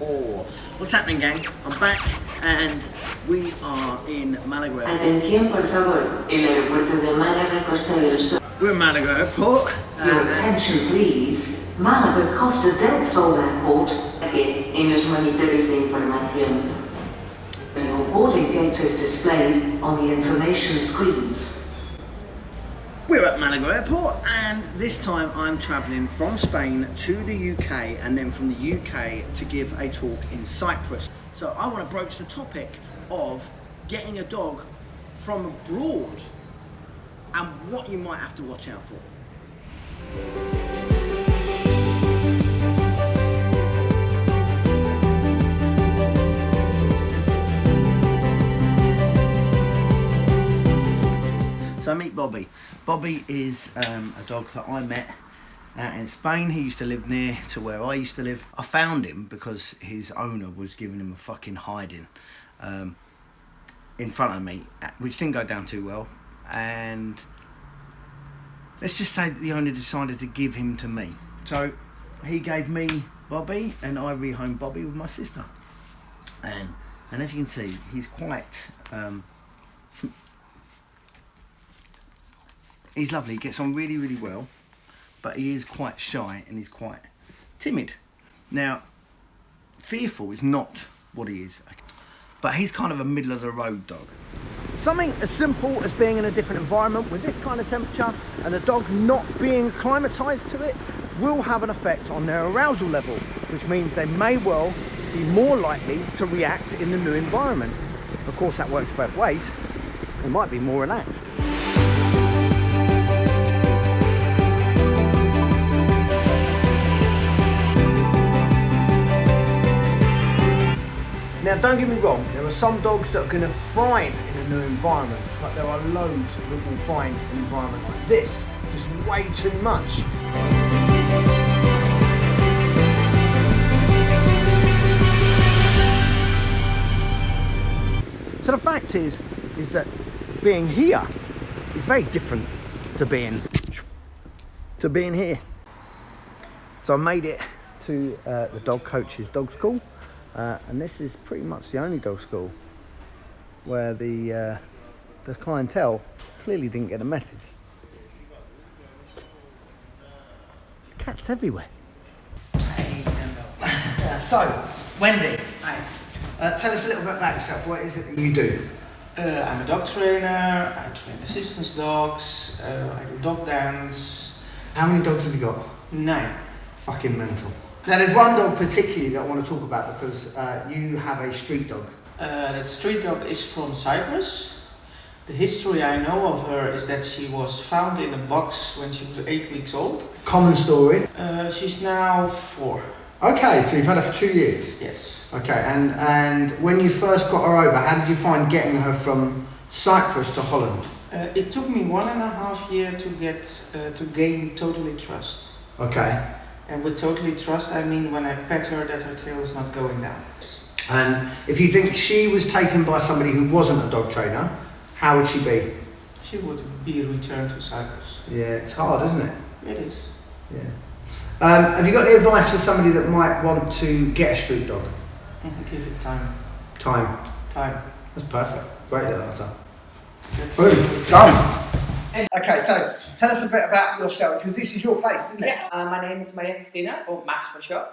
or what's happening, gang? I'm back and we are in Malaga. Atención, por favor, el aeropuerto de Málaga, Costa del Sol. We're in Malaga Airport. Your attention, please. Málaga, Costa del Sol Airport. Aquí, en los monitores de información. Your boarding gate is displayed on the information screens. We're at Malaga Airport, and this time I'm travelling from Spain to the UK and then from the UK to give a talk in Cyprus. So I want to broach the topic of getting a dog from abroad and what you might have to watch out for. So meet Bobby. Bobby is a dog that I met in Spain. He used to live near to where I used to live. I found him because his owner was giving him a fucking hiding in front of me, which didn't go down too well. And let's just say that the owner decided to give him to me. So he gave me Bobby and I rehomed Bobby with my sister. And as you can see, he's quite... he's lovely, he gets on really, really well, but he is quite shy and he's quite timid. Now, fearful is not what he is, but he's kind of a middle of the road dog. Something as simple as being in a different environment with this kind of temperature and a dog not being acclimatised to it will have an effect on their arousal level, which means they may well be more likely to react in the new environment. Of course, that works both ways. They might be more relaxed. Now, don't get me wrong, there are some dogs that are going to thrive in a new environment, but there are loads that will find an environment like this just way too much. So the fact is that being here is very different to being here. So I made it to the dog coach's dog school. And this is pretty much the only dog school where the clientele clearly didn't get a message. Cats everywhere. Hey, Nando. So, Wendy, Hi. Tell us a little bit about yourself. What is it that you do? I'm a dog trainer. I train assistance dogs. I do dog dance. How many dogs have you got? 9. Fucking mental. Now, there's one dog particularly that I want to talk about because you have a street dog. That street dog is from Cyprus. The history I know of her is that she was found in a box when she was 8 weeks old. Common story. She's now 4. Okay, so you've had her for 2 years? Yes. Okay, and when you first got her over, how did you find getting her from Cyprus to Holland? It took me 1.5 years to get to gain totally trust. Okay. And with totally trust, I mean when I pet her that her tail is not going down. And if you think she was taken by somebody who wasn't a dog trainer, how would she be? She would be returned to Cyprus. Yeah, it's hard, isn't it? It is. Yeah. Have you got any advice for somebody that might want to get a street dog? Give it time. Time. That's perfect. Great little answer. Boom. Done. Okay, so tell us a bit about yourself, because this is your place, isn't it? Yeah, my name is Maria Cristina, or Max for short.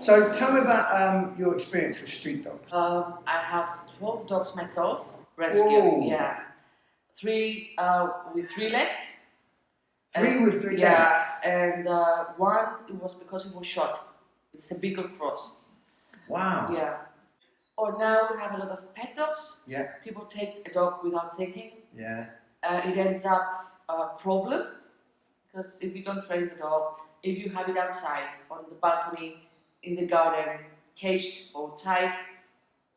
So tell me about your experience with street dogs. I have 12 dogs myself, rescues, Whoa. yeah. 3 with 3 legs. 3 with 3 legs? Yeah, and one, it was because it was shot. It's a Beagle Cross. Wow. Yeah. Or now we have a lot of pet dogs. Yeah. People take a dog without thinking. Yeah. It ends up a problem, because if you don't train the dog, if you have it outside, on the balcony, in the garden, caged or tied,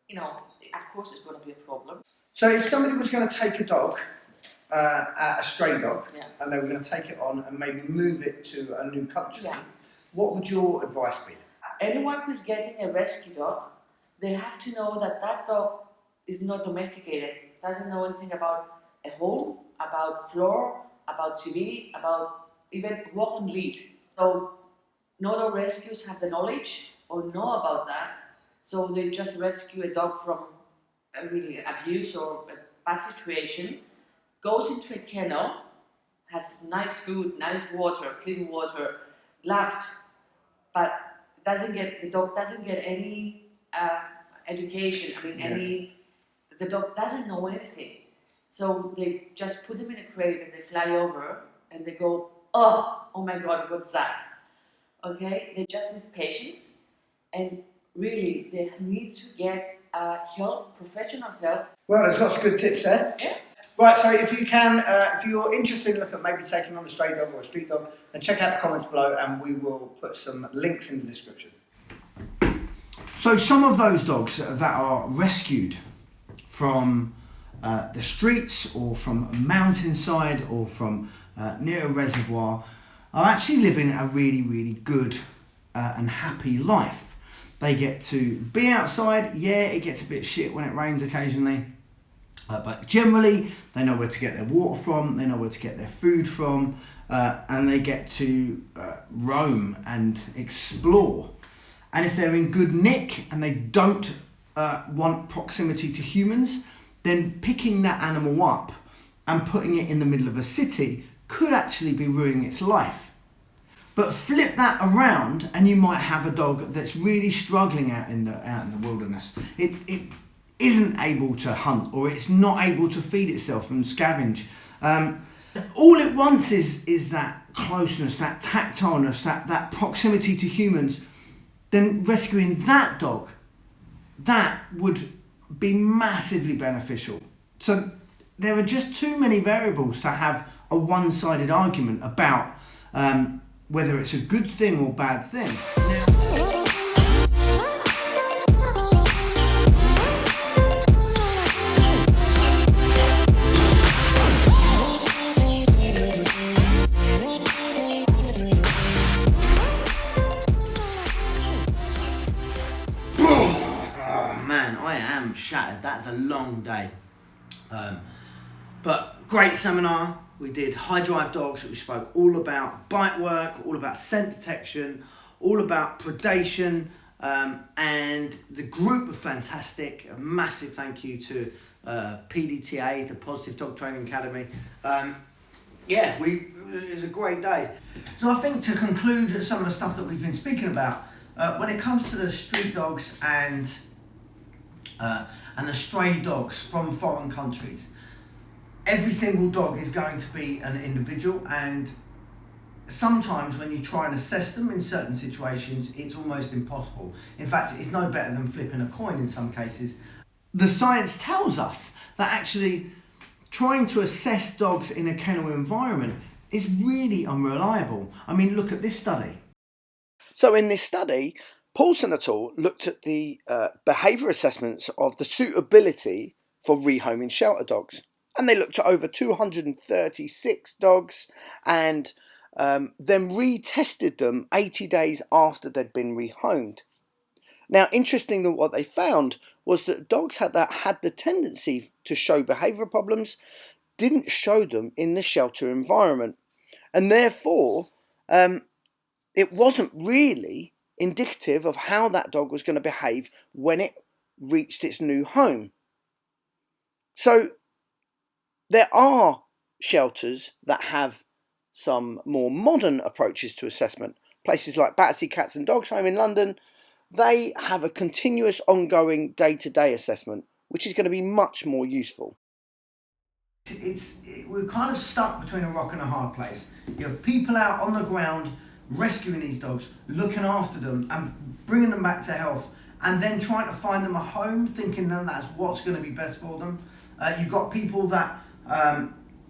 you know, of course it's going to be a problem. So if somebody was going to take a dog, a stray dog, Yeah. and they were going to take it on and maybe move it to a new country, Yeah. what would your advice be? Anyone who's getting a rescue dog, they have to know that that dog is not domesticated, doesn't know anything about a home, about floor, about TV, about even walk on lead. So not all rescues have the knowledge or know about that. So they just rescue a dog from a really abuse or a bad situation, goes into a kennel, has nice food, nice water, clean water, loved, but the dog doesn't get any education. I mean, the dog doesn't know anything. So they just put them in a crate and they fly over and they go, oh my God, what's that? Okay, they just need patience, and really they need to get help, professional help. Well, there's lots of good tips there. Yeah. Right, so if you can, if you're interested in looking at maybe taking on a stray dog or a street dog, then check out the comments below and we will put some links in the description. So some of those dogs that are rescued from the streets or from a mountainside or from near a reservoir are actually living a really, really good and happy life. They get to be outside. Yeah, it gets a bit shit when it rains occasionally. But generally, they know where to get their water from, they know where to get their food from, and they get to roam and explore. And if they're in good nick and they don't want proximity to humans, then picking that animal up and putting it in the middle of a city could actually be ruining its life. But flip that around and you might have a dog that's really struggling out in the wilderness. It isn't able to hunt, or it's not able to feed itself and scavenge. All it wants is that closeness, that tactileness, that proximity to humans. Then rescuing that dog, that would be massively beneficial. So there are just too many variables to have a one-sided argument about whether it's a good thing or bad thing. Oh man, I am shattered. That's a long day. But great seminar. We did high drive dogs. We spoke all about bite work, all about scent detection, all about predation, and the group were fantastic. A massive thank you to PDTA, the Positive Dog Training Academy. It was a great day. So I think to conclude some of the stuff that we've been speaking about, when it comes to the street dogs and the stray dogs from foreign countries, every single dog is going to be an individual, and sometimes when you try and assess them in certain situations, it's almost impossible. In fact, it's no better than flipping a coin in some cases. The science tells us that actually trying to assess dogs in a kennel environment is really unreliable. I mean, look at this study. So in this study, Paulson et al. Looked at the behaviour assessments of the suitability for rehoming shelter dogs. And they looked at over 236 dogs and then retested them 80 days after they'd been rehomed. Now, interestingly, what they found was that dogs that had the tendency to show behaviour problems didn't show them in the shelter environment. And therefore, it wasn't really indicative of how that dog was going to behave when it reached its new home. So there are shelters that have some more modern approaches to assessment. Places like Battersea Cats and Dogs Home in London, they have a continuous ongoing day-to-day assessment, which is going to be much more useful. We're kind of stuck between a rock and a hard place. You have people out on the ground rescuing these dogs, looking after them and bringing them back to health, and then trying to find them a home, thinking that that's what's going to be best for them. You've got people that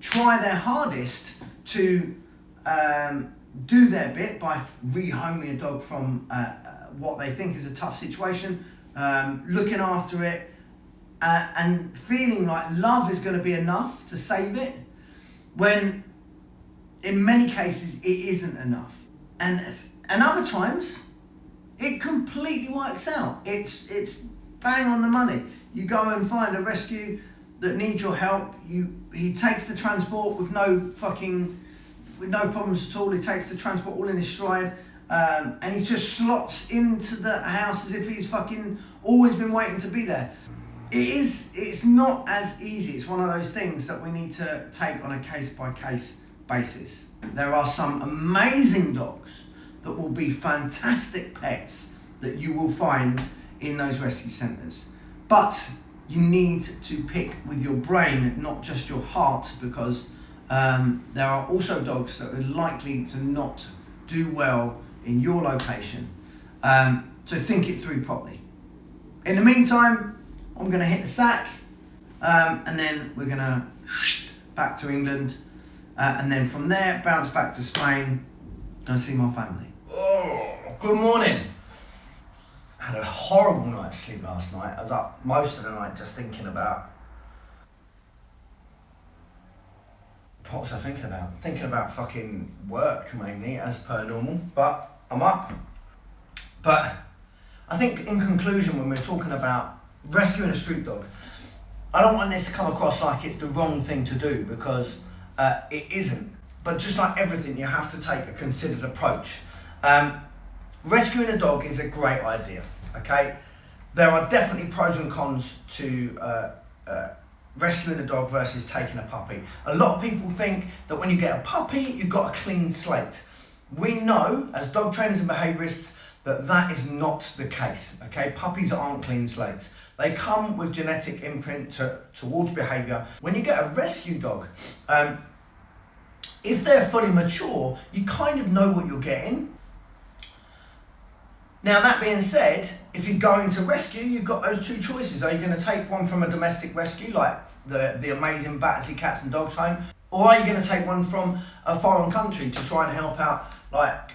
try their hardest to do their bit by rehoming a dog from what they think is a tough situation, looking after it, and feeling like love is going to be enough to save it, when in many cases it isn't enough. And other times it completely works out. It's bang on the money. You go and find a rescue that needs your help. He takes the transport with no problems at all. He takes the transport all in his stride. and he just slots into the house as if he's fucking always been waiting to be there. It's not as easy. It's one of those things that we need to take on a case-by-case basis. There are some amazing dogs that will be fantastic pets that you will find in those rescue centres. But you need to pick with your brain, not just your heart, because there are also dogs that are likely to not do well in your location. So think it through properly. In the meantime, I'm going to hit the sack, and then we're going to back to England, and then from there bounce back to Spain and see my family. Oh, good morning. I had a horrible night's sleep last night. I was up most of the night just thinking about... What was I thinking about? Thinking about fucking work mainly, as per normal, but I'm up. But I think in conclusion, when we're talking about rescuing a street dog, I don't want this to come across like it's the wrong thing to do, because it isn't. But just like everything, you have to take a considered approach. Rescuing a dog is a great idea, okay? There are definitely pros and cons to rescuing a dog versus taking a puppy. A lot of people think that when you get a puppy, you've got a clean slate. We know, as dog trainers and behaviourists, that that is not the case, okay? Puppies aren't clean slates. They come with genetic imprint towards behaviour. When you get a rescue dog, if they're fully mature, you kind of know what you're getting. Now, that being said, if you're going to rescue, you've got those two choices. Are you going to take one from a domestic rescue, like the amazing Battersea Cats and Dogs Home? Or are you going to take one from a foreign country to try and help out, like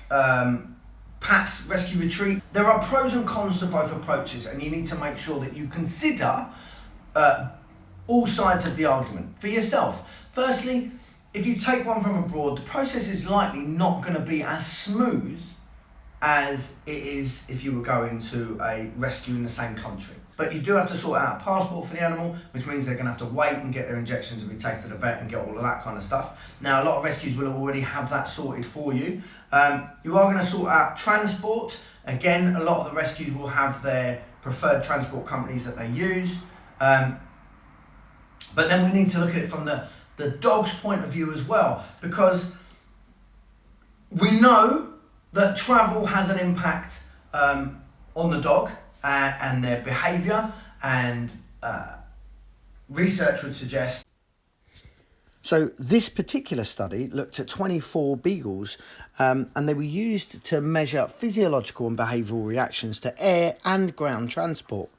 Pat's Rescue Retreat? There are pros and cons to both approaches, and you need to make sure that you consider all sides of the argument for yourself. Firstly, if you take one from abroad, the process is likely not going to be as smooth as it is if you were going to a rescue in the same country. But you do have to sort out a passport for the animal, which means they're going to have to wait and get their injections and be taken to the vet and get all of that kind of stuff. Now, a lot of rescues will already have that sorted for you. You are going to sort out transport. Again, a lot of the rescues will have their preferred transport companies that they use. But then we need to look at it from the dog's point of view as well, because we know that travel has an impact on the dog and their behaviour, and research would suggest. So this particular study looked at 24 beagles, and they were used to measure physiological and behavioural reactions to air and ground transport.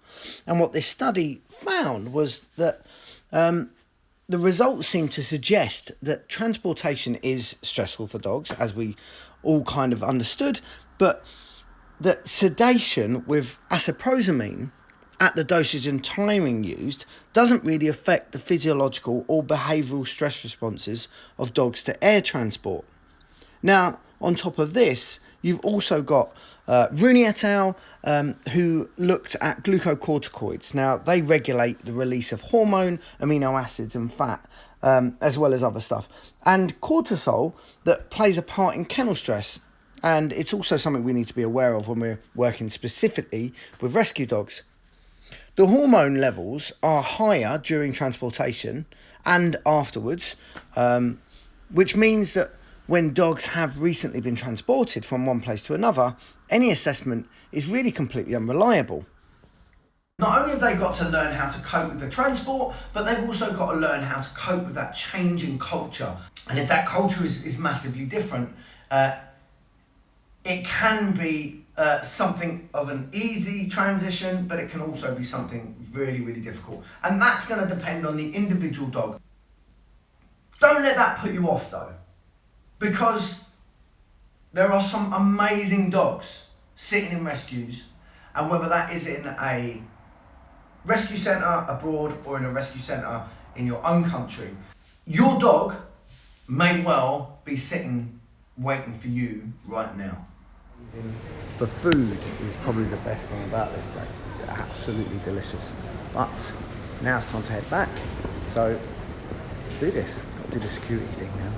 And what this study found was that the results seem to suggest that transportation is stressful for dogs, as we all kind of understood, but that sedation with asaprosamine at the dosage and timing used doesn't really affect the physiological or behavioural stress responses of dogs to air transport. Now, on top of this, you've also got Rooney et al., who looked at glucocorticoids. Now, they regulate the release of hormone, amino acids and fat, as well as other stuff. And cortisol, that plays a part in kennel stress. And it's also something we need to be aware of when we're working specifically with rescue dogs. The hormone levels are higher during transportation and afterwards, which means that when dogs have recently been transported from one place to another, any assessment is really completely unreliable. Not only have they got to learn how to cope with the transport, but they've also got to learn how to cope with that change in culture. And if that culture is massively different, it can be something of an easy transition, but it can also be something really, really difficult. And that's going to depend on the individual dog. Don't let that put you off though, because there are some amazing dogs sitting in rescues, and whether that is in a rescue centre abroad or in a rescue centre in your own country, your dog may well be sitting waiting for you right now. The food is probably the best thing about this place. It's absolutely delicious. But now it's time to head back. So let's do this. Got to do the security thing now.